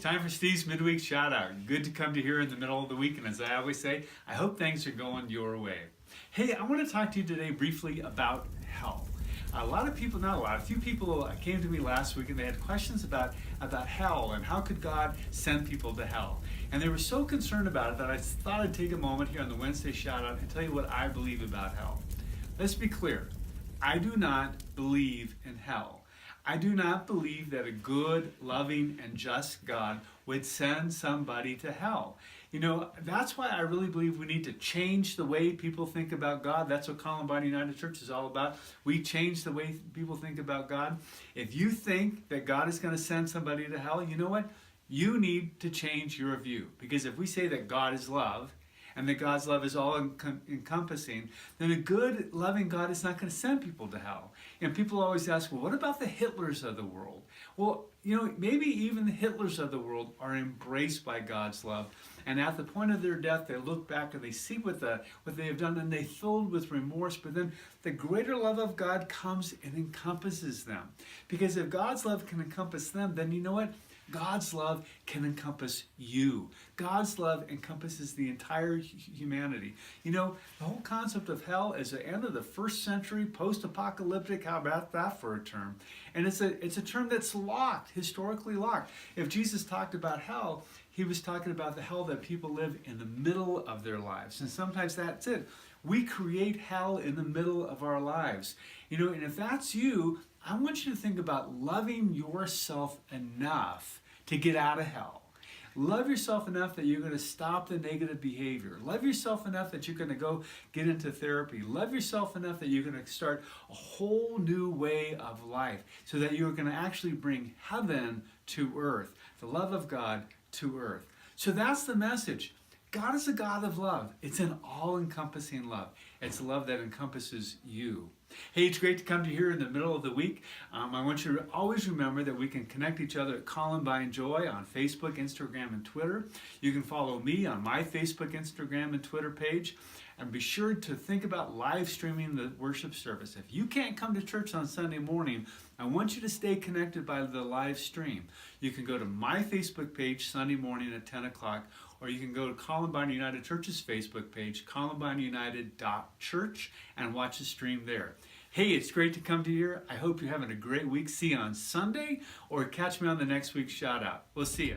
time for Steve's midweek shout out. Good to come to here in the middle of the week, and as I always say, I hope things are going your way. Hey, I want to talk to you today briefly about hell. A few people came to me last week and they had questions about hell and how could God send people to hell. And they were so concerned about it that I thought I'd take a moment here on the Wednesday shout out and tell you what I believe about hell. Let's be clear. I do not believe in hell. I do not believe that a good, loving, and just God would send somebody to hell. You know, that's why I really believe we need to change the way people think about God. That's what Columbine United Church is all about. We change the way people think about God. If you think that God is going to send somebody to hell, you know what? You need to change your view. Because if we say that God is love, and that God's love is all encompassing, then a good, loving God is not going to send people to hell. And people always ask, well, what about the Hitlers of the world? Well, you know, maybe even the Hitlers of the world are embraced by God's love. And at the point of their death, they look back and they see what they have done, and they're filled with remorse. But then the greater love of God comes and encompasses them. Because if God's love can encompass them, then you know what? God's love can encompass you. God's love encompasses the entire humanity. You know, the whole concept of hell is the end of the first century, post-apocalyptic. How about that for a term? And it's a term that's locked, historically locked. If Jesus talked about hell, he was talking about the hell that people live in the middle of their lives. And sometimes that's it. We create hell in the middle of our lives. You know, and if that's you, I want you to think about loving yourself enough to get out of hell. Love yourself enough that you're going to stop the negative behavior. Love yourself enough that you're going to go get into therapy. Love yourself enough that you're going to start a whole new way of life so that you're going to actually bring heaven to earth, the love of God to earth. So that's the message. God is a God of love. It's an all-encompassing love. It's love that encompasses you. Hey, it's great to come to you here in the middle of the week. I want you to always remember that we can connect each other at Columbine Joy on Facebook, Instagram, and Twitter. You can follow me on my Facebook, Instagram, and Twitter page. And be sure to think about live streaming the worship service. If you can't come to church on Sunday morning, I want you to stay connected by the live stream. You can go to my Facebook page Sunday morning at 10 o'clock, or you can go to Columbine United Church's Facebook page, columbineunited.church, and watch the stream there. Hey, it's great to come to you here. I hope you're having a great week. See you on Sunday, or catch me on the next week's shout out. We'll see you.